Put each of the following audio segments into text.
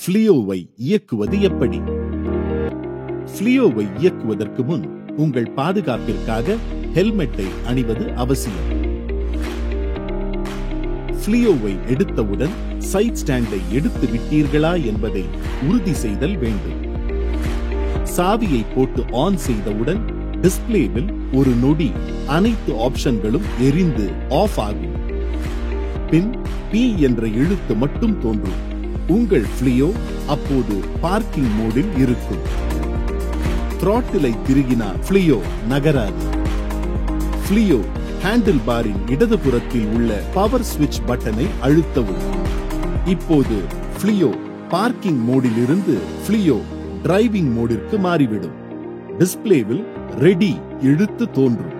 ஃப்ளியோவை இயக்குவது எப்படி? ஃப்ளியோவை இயக்குவதற்கு முன் உங்கள் பாதுகாப்பிற்காக ஹெல்மெட்டை அணிவது அவசியம். ஃப்ளியோவை எடுத்தவுடன் சைட் ஸ்டாண்டை எடுத்து விட்டீர்களா என்பதை உறுதி செய்தல் வேண்டும். சாவியை போட்டு ஆன் செய்தவுடன் டிஸ்பிளேவில் ஒரு நொடி அனைத்து ஆப்ஷன்களும் எரிந்து ஆஃப் ஆகும். பின் P என்ற எழுத்து மட்டும் தோன்றும். உங்கள் ஃப்ளியோ அப்போது பார்க்கிங் மோடில் இருக்கும். த்ராட்டிலை திருகினால் ஃப்ளியோ நகராது. ஃப்ளியோ ஹேண்டில் பாரின் இடதுபுறத்தில் உள்ள பவர் ஸ்விட்ச் பட்டனை அழுத்தவும். இப்போது ஃப்ளியோ பார்க்கிங் மோடில் இருந்து ஃப்ளியோ டிரைவிங் மோடிற்கு மாறிவிடும். டிஸ்பிளேவில் ரெடி எழுத்து தோன்றும்.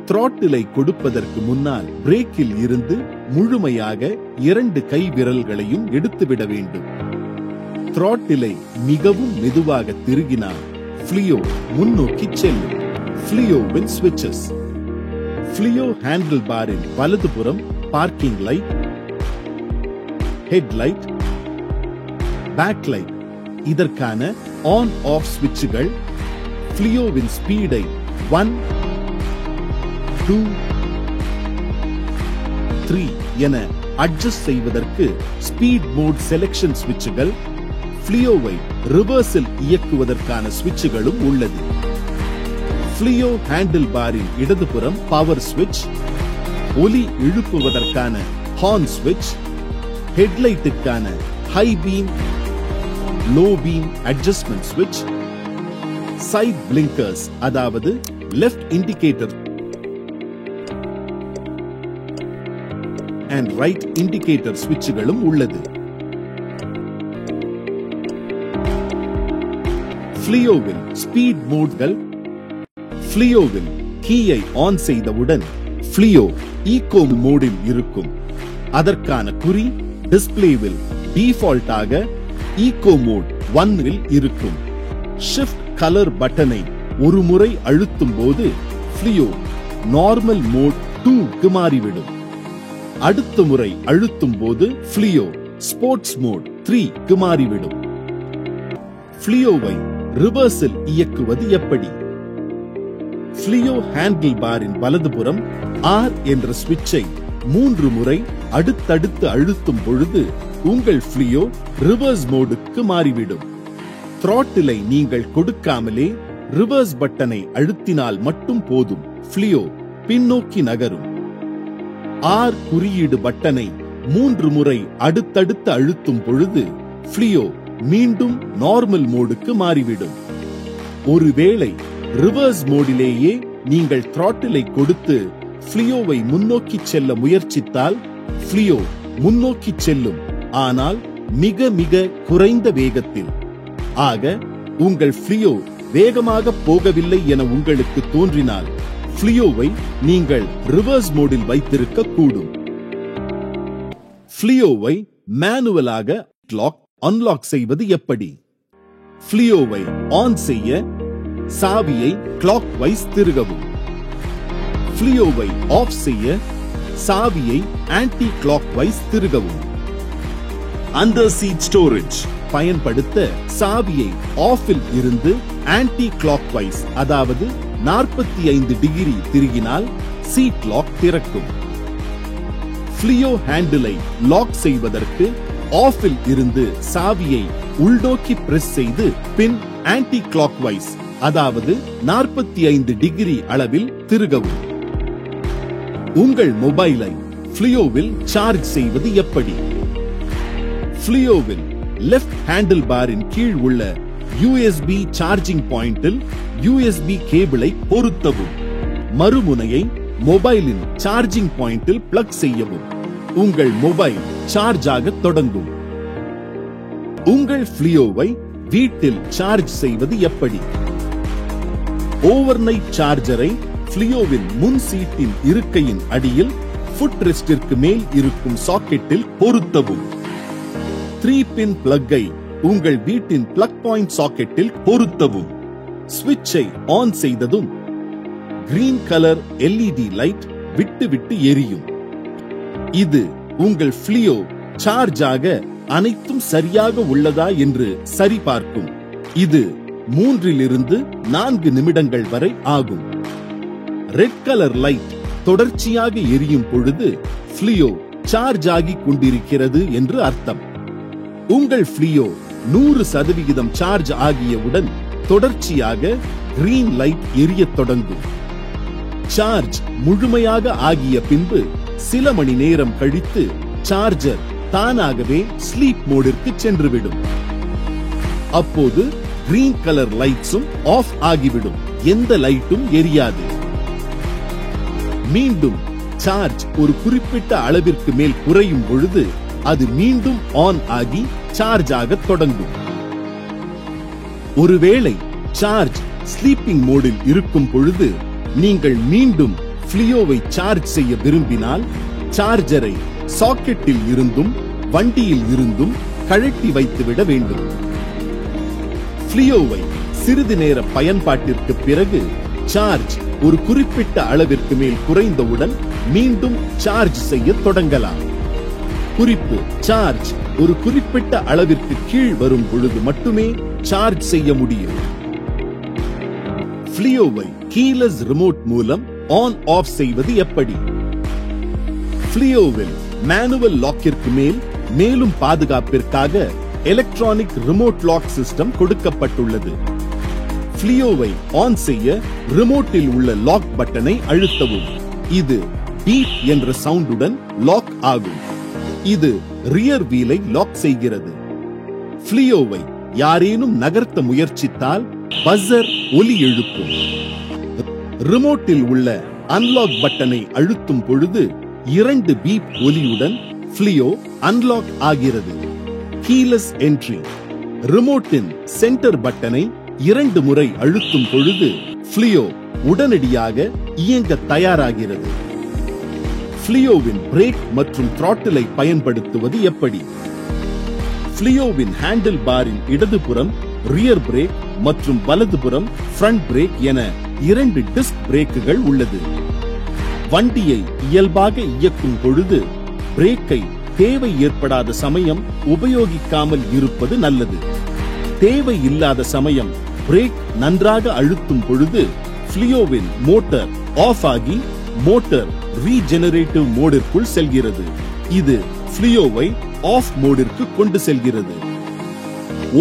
த்ராட்டிலை கொடுப்பதற்கு முன்னால் பிரேக்கில் இருந்து முழுமையாக 2 கை விரல்களையும் எடுத்துவிட வேண்டும். த்ராட்டிலை மிகவும் மெதுவாக திருகினால் ஃப்ளியோ முன்னோக்கி செல்லும். ஃப்ளியோவின் ஸ்விட்சஸ்: ஃப்ளியோ ஹேண்டில் பாரின் வலதுபுறம் parking light, head light, back light. இதற்கான ஆன் ஆஃப் ஸ்விட்சுகள் ஃப்ளியோவின் ஸ்பீடை 1, 2, 3 என அட்ஜஸ்ட் செய்வதற்கு ஸ்பீட் மோட் செலக்ஷன் ஸ்விட்சுகள், ஃப்ளியோவை ரிவர்ஸில் இயக்குவதற்கான ஸ்விட்சுகளும் உள்ளது. ஃப்ளியோ ஹேண்டில் பாரின் இடதுபுறம் பவர் ஸ்விட்ச், ஒலி எழுப்புவதற்கான ஹார்ன் ஸ்விட்ச், ஹெட்லைட்டுக்கான high beam, low beam adjustment ஸ்விட்ச், சைட் பிளிங்கர்ஸ் அதாவது left indicator and right indicator ஸ்விட்சுகளும் உள்ளது. ஃப்ளியோவில் ஸ்பீட் மோட்கள்: ஃப்ளியோவில் கீயை ஆன் செய்தவுடன் ஃப்ளியோ ஈகோ மோடில் இருக்கும். அதற்கான குறி டிஸ்பிளேவில் டிஃபால்ட்டாக ஈகோ மோட் 1 இல் இருக்கும். ஷிஃப்ட் கலர் பட்டனை ஒரு முறை அழுத்தும் போது ஃப்ளியோ நார்மல் மோட் 2க்கு மாறிவிடும். அடுத்த முறை அழுத்தும் போது ஃப்ளியோ ஸ்போர்ட்ஸ் மோட் 3க்கு மாறிவிடும். ஃப்ளியோவை ரிவர்ஸில் இயக்குவது எப்படி? ஃப்ளியோ ஹேண்டில் பாரின் வலதுபுறம் R என்ற ஸ்விட்சை 3 முறை அடுத்தடுத்து அழுத்தும் பொழுது உங்கள் ஃப்ளியோ ரிவர்ஸ் மோடுக்கு மாறிவிடும். த்ராட்டிலை நீங்கள் கொடுக்காமலே ரிவர்ஸ் பட்டனை அழுத்தினால் மட்டும் போதும், ஃப்ளியோ பின்னோக்கி நகரும். R குறியீடு பட்டனை 3 முறை அடுத்தடுத்து அழுத்தும் பொழுது ஃப்ளியோ மீண்டும் நார்மல் மோடுக்கு மாறிவிடும். ஒருவேளை ரிவர்ஸ் மோடிலேயே நீங்கள் த்ராட்டிலை கொடுத்து ஃப்ளியோவை முன்னோக்கி செல்ல முயற்சித்தால் ஃப்ளியோ முன்னோக்கி செல்லும், ஆனால் மிக மிக குறைந்த வேகத்தில். ஆக உங்கள் ஃப்ளியோ வேகமாக போகவில்லை என உங்களுக்கு தோன்றினால் ஃப்ளியோவை நீங்கள் ரிவர்ஸ் மோடில் வைத்திருக்க கூடும். ஃப்ளியோவை மேனுவலாக லாக் அன்லாக் செய்வது எப்படி? ஃப்ளியோவை ஆன் செய்ய சாவியை கிளாக் வைஸ் திருகவும். ஃப்ளியோவை ஆஃப் செய்ய சாவியை ஆன்டி கிளாக் வைஸ் திருகவும். அண்டர் சீட் ஸ்டோரேஜ் பயன்படுத்த சாவியை ஆஃபில் இருந்து ஆன்டி கிளாக் வைஸ் அதாவது 45 டிகிரி திருகினால் சீட் லாக் திறக்கும். ஃப்ளியோ ஹேண்டிலை லாக் செய்வதற்கு ஆஃபில் இருந்து சாவியை உள்நோக்கி பிரஸ் செய்து பின் ஆன்டி கிளாக் வைஸ் அதாவது 45 டிகிரி அளவில் திருகவும். உங்கள் மொபைலை ஃப்ளியோவில் சார்ஜ் செய்வது எப்படி? ஃப்ளியோவில் லெஃப்ட் ஹேண்டில் பாரின் கீழ் உள்ள USB சார்ஜிங் பாயிண்டில் USB கேபிளை பொருத்தவும். மறுமுனையை மொபைலின் சார்ஜிங் பாயிண்டில் பிளக் செய்யவும். உங்கள் மொபைல் சார்ஜ் ஆக தொடங்கும். உங்கள் ஃப்ளியோவை வீட்டில் சார்ஜ் செய்வது எப்படி? ஓவர்நைட் சார்ஜரை ஃப்ளியோவின் முன் சீட்டின் இருக்கையின் அடியில் ஃபுட் ரெஸ்டிற்கு மேல் இருக்கும் சாக்கெட்டில் பொருத்தவும். 3-பின் பிளக்கை உங்கள் வீட்டின் பிளக் பாயிண்ட் சாக்கெட்டில் பொருத்தவும். ஸ்விட்சை ஆன் செய்ததும் கிரீன் கலர் LED லைட் விட்டு விட்டு எரியும். இது உங்கள் ஃப்ளியோ சார்ஜ் ஆக அனைத்தும் சரியாக உள்ளதா என்று சரிபார்க்கும். இது 3 இருந்து 4 நிமிடங்கள் வரை ஆகும். ரெட் கலர் லைட் தொடர்ச்சியாக எரியும் பொழுது ஃப்ளியோ சார்ஜ் ஆகிக் கொண்டிருக்கிறது என்று அர்த்தம். உங்கள் ஃப்ளியோ 100% சார்ஜ் ஆகியவுடன் தொடர்ச்சியாக கிரீன் லைட் எரியத் தொடங்கும். சார்ஜ் முழுமையாக ஆகிய பின்பு சில மணி நேரம் கழித்து சார்ஜர் தானாகவே ஸ்லீப் மோடிற்கு சென்றுவிடும். அப்போது கிரீன் கலர் லைட்ஸும் ஆஃப் ஆகிவிடும். எந்த லைட்டும் எரியாது. மீண்டும் சார்ஜ் ஒரு குறிப்பிட்ட அளவிற்கு மேல் குறையும் பொழுது அது மீண்டும் ஆன் ஆகி சார்ஜ் ஆக தொடங்கும். ஒருவேளை சார்ஜ் ஸ்லீப்பிங் மோடில் இருக்கும் பொழுது நீங்கள் மீண்டும் ஃப்ளியோவை சார்ஜ் செய்ய விரும்பினால் சார்ஜரை சாக்கெட்டில் இருந்தும் வண்டியில் இருந்தும் கழட்டி வைத்துவிட வேண்டும். ஃப்ளியோவை சிறிது நேர பயன்பாட்டிற்கு பிறகு சார்ஜ் ஒரு குறிப்பிட்ட அளவிற்கு மேல் குறைந்தவுடன் மீண்டும் சார்ஜ் செய்ய தொடங்கலாம். குறிப்பு: சார்ஜ் ஒரு குறிப்பிட்ட அளவிற்கு கீழ் வரும் பொழுது மட்டுமே சார்ஜ் செய்ய முடியும். ஃப்ளியோவை கீலெஸ் ரிமோட் மூலம் ஆன் ஆஃப் செய்வது எப்படி? ஃப்ளியோவில் மேனுவல் லாக்கிற்கு மேலும் பாதுகாப்பிற்காக எலக்ட்ரானிக் ரிமோட் லாக் சிஸ்டம் கொடுக்கப்பட்டுள்ளது. ஃப்ளியோவை ஆன் செய்ய ரிமோட்டில் உள்ள லாக் பட்டனை அழுத்தவும். இது பீப் என்ற சவுண்டுடன் லாக் ஆகும். இது ரியர் வீலை லாக் செய்கிறது. ஃப்ளியோவை யாரேனும் நகர்த்த முயற்சித்தால் பஸர் ஒலி எழுப்பும். ரிமோட்டில் உள்ள அன்லாக் பட்டனை அழுத்தும் பொழுது 2 பீப் ஒலியுடன் ஃப்ளியோ அன்லாக் ஆகிறது. கீலெஸ் என்ட்ரி: ரிமோட்டின் சென்டர் பட்டனை 2 முறை அழுத்தும் பொழுது ஃப்ளியோ உடனடியாக இயங்க தயாராகிறது. ஃப்ளியோவின் பிரேக் மற்றும் த்ராட்டிலை பயன்படுத்துவது எப்படி? ஃப்ளியோவின் ஹேண்டில் பாரின் இடதுபுறம் ரியர் பிரேக் மற்றும் வலதுபுறம் ஃப்ரண்ட் பிரேக் என 2 டிஸ்க் பிரேக்குகள் உள்ளது. வண்டியை இயல்பாக இயக்கும் பொழுது பிரேக்கை தேவை ஏற்படாத சமயம் உபயோகிக்காமல் இருப்பது நல்லது. தேவை இல்லாத சமயம் பிரேக் நன்றாக அழுத்தும் பொழுது ஃப்ளியோவின் மோட்டார் ஆஃப் ஆகி மோட்டார் ரீஜெனரேட்டிவ் மோடிற்குள் செல்கிறது. இது ஃப்ளியோவை ஆஃப் மோடிற்கு கொண்டு செல்கிறது.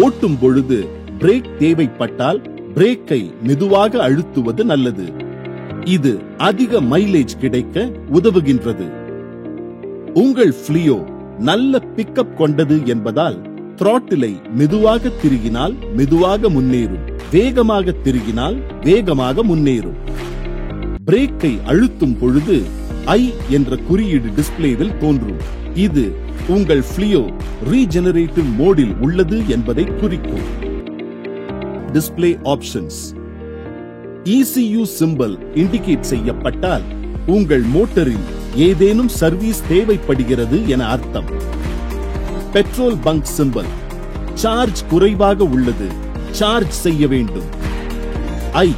ஓட்டும் பொழுது பிரேக் தேவைப்பட்டால் பிரேக்கை மெதுவாக அழுத்துவது நல்லது. இது அதிக மைலேஜ் கிடைக்க உதவுகின்றது. உங்கள் ஃப்ளியோ நல்ல பிக்கப் கொண்டது என்பதால் த்ராட்டிலை மெதுவாக திருகினால் மெதுவாக முன்னேறும், வேகமாக திருகினால் வேகமாக முன்னேறும். பிரேக்கை அழுத்தும் பொழுது ஐ என்ற குறியீடு டிஸ்பிளேவில் தோன்றும். இது உங்கள் ஃப்ளியோ ரீஜெனரேட்டிவ் மோடில் உள்ளது என்பதை குறிக்கும். Display options: ECU symbol indicate செய்யப்பட்டால் உங்கள் மோட்டரில் ஏதேனும் சர்வீஸ் தேவைப்படுகிறது என அர்த்தம். பெட்ரோல் பங்க் சிம்பல்: சார்ஜ் குறைவாக உள்ளது, சார்ஜ் செய்ய வேண்டும். ஐ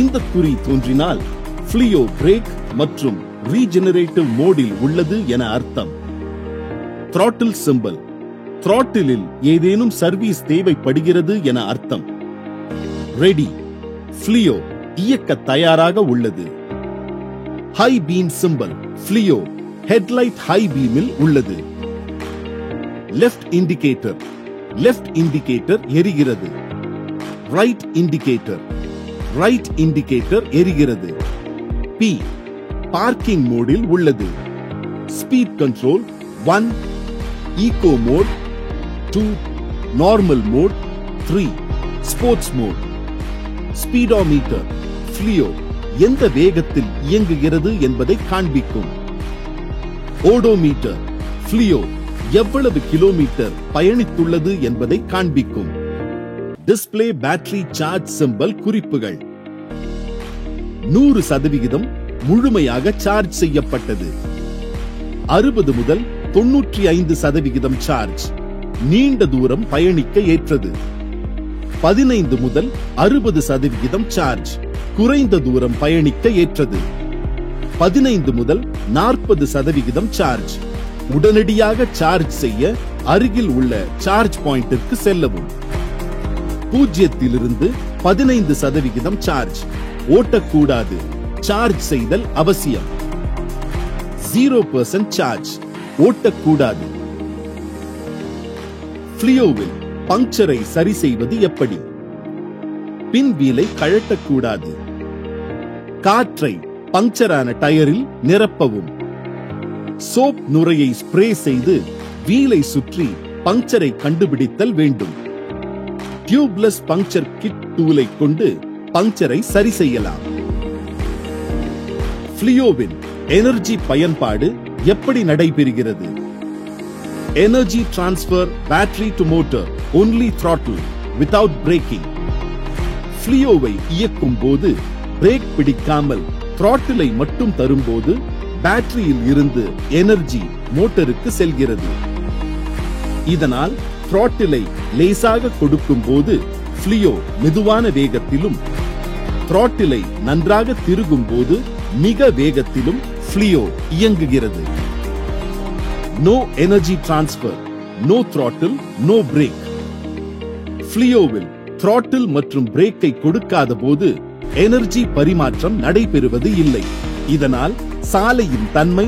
இந்த குறி தோன்றினால் ஃப்ளியோ பிரேக் மற்றும் ரீஜெனரேட்டிவ் மோடில் உள்ளது என அர்த்தம். த்ராட்டில் சிம்பல்: த்ராட்டிலில் ஏதேனும் சர்வீஸ் தேவைப்படுகிறது என அர்த்தம். ரெடி: ஃப்ளியோ இயக்க தயாராக உள்ளது. ஹை பீம் சிம்பல்: ஃப்ளியோ ஹெட்லைட் ஹை பீமில் உள்ளது. லெஃப்ட் இண்டிகேட்டர்: லெஃப்ட் இண்டிகேட்டர் எரிகிறது. ரைட் இண்டிகேட்டர்: ரைட் இண்டிகேட்டர் எரிகிறது. பி பார்க்கிங் மோடில் உள்ளது. Speed control 1, eco mode 2, normal mode 3, sports mode. Speedometer: ஃப்ளியோ எந்த வேகத்தில் இயங்குகிறது என்பதை காண்பிக்கும். ஓடோமீட்டர்: ஃப்ளியோ எவ்வளவு கிலோமீட்டர் பயணித்துள்ளது என்பதை காண்பிக்கும். டிஸ்பிளே பேட்டரி சார்ஜ் சிம்பல் குறிப்புகள்: 100% முழுமையாக சார்ஜ் செய்யப்பட்டது. 60 முதல் 95% சார்ஜ், நீண்ட தூரம் பயணிக்க ஏற்றது. 15 முதல் 60% சார்ஜ், குறைந்த தூரம் பயணிக்க ஏற்றது. 15 முதல் 40% சார்ஜ், உடனடியாக சார்ஜ் செய்ய அருகில் உள்ள சார்ஜ் பாயிண்டிற்கு செல்லவும். 0 15% சார்ஜ். ஓட்டக்கூடாது. சார்ஜ் செய்தல் அவசியம். 0% சார்ஜ். ஓட்டக்கூடாது. ஃப்ளியோவில் பங்க்சரை சரி செய்வது எப்படி? பின் வீலை கழட்டக்கூடாது. காற்றை பங்க்சரான டயரில் நிரப்பவும். சோப் நுரையை ஸ்ப்ரே செய்து வீலை சுற்றி பங்க்சரை கண்டுபிடித்தல் வேண்டும். டியூப்லெஸ் பங்க்சர் கிட் டூலை கொண்டு பங்க்சரை சரி செய்யலாம். ஃப்ளியோவின் எனர்ஜி பயன்பாடு எப்படி நடைபெறுகிறது? Energy transfer battery to motor, only throttle without braking. ஃப்ளியோவை இயக்கும் போது பிரேக் பிடிக்காமல் throttle-ஐ மட்டும் தரும்போது பேட்டரியில் இருந்து எனர்ஜி மோட்டருக்கு செல்கிறது. இதனால் throttle-ஐ லேசாக கொடுக்கும் போது ஃப்ளியோ மெதுவான வேகத்திலும், throttle-ஐ நன்றாக திருகும் போது மிக வேகத்திலும் ஃப்ளியோ இயங்குகிறது. No energy transfer, no throttle, no brake. ஃப்ளியோவில் throttle மற்றும் பிரேக்கை கொடுக்காத போது எனர்ஜி பரிமாற்றம் நடைபெறுவது இல்லை. இதனால் சாலையின் தன்மை,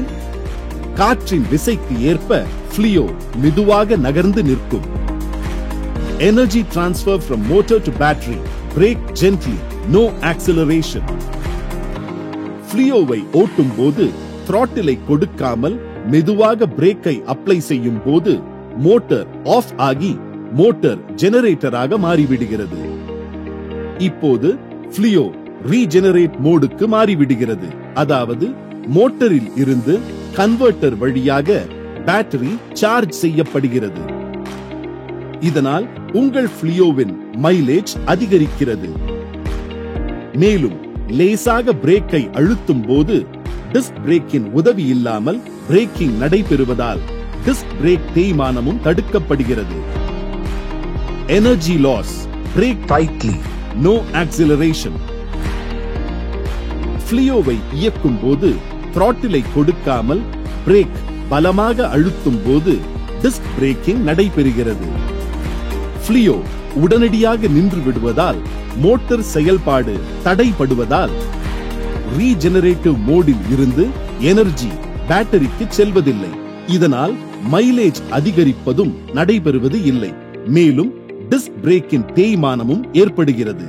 காற்றின் விசைக்கு ஏற்ப ஃப்ளியோ மெதுவாக நகர்ந்து நிற்கும். Energy transfer from motor to battery, brake gently, no acceleration. ஃப்ளியோவை ஓட்டும் போது throttle-ஐ கொடுக்காமல் மெதுவாக பிரேக்கை அப்ளை செய்யும் போது மோட்டார் ஆஃப் ஆகி மோட்டார் ஜெனரேட்டராக மாறிவிடுகிறது. இப்போது ஃப்ளியோ ரீஜெனரேட் மோடுக்கு மாறிவிடுகிறது. அதாவது மோட்டரில் இருந்து கன்வெர்ட்டர் வழியாக பேட்டரி சார்ஜ் செய்யப்படுகிறது. இதனால் உங்கள் ஃப்ளியோவின் மைலேஜ் அதிகரிக்கிறது. மேலும் லேசாக பிரேக்கை அழுத்தும் போது டிஸ்க் பிரேக்கின் உதவி இல்லாமல் பிரேக்கிங் நடைபெறுவதால் டிஸ்க் பிரேக் தேய்மானமும் தடுக்கப்படுகிறது. Energy loss, brake tightly, no acceleration. ஃப்ளியோவை இயக்கும் போது throttle-ஐ கொடுக்காமல் பிரேக் பலமாக அழுத்தும் போது டிஸ்க் பிரேக்கிங் நடைபெறுகிறது. ஃப்ளியோ உடனடியாக நின்று விடுவதால் மோட்டார் செயல்பாடு தடைபடுவதால் ரீஜெனரேட்டிவ் மோடில் இருந்து எனர்ஜி பேட்டரிக்கு செல்வதில்லை. இதனால் மைலேஜ் அதிகரிப்பதும் நடைபெறுவது இல்லை. மேலும் டிஸ்க் பிரேக்கின் தேய்மானமும் ஏற்படுகிறது.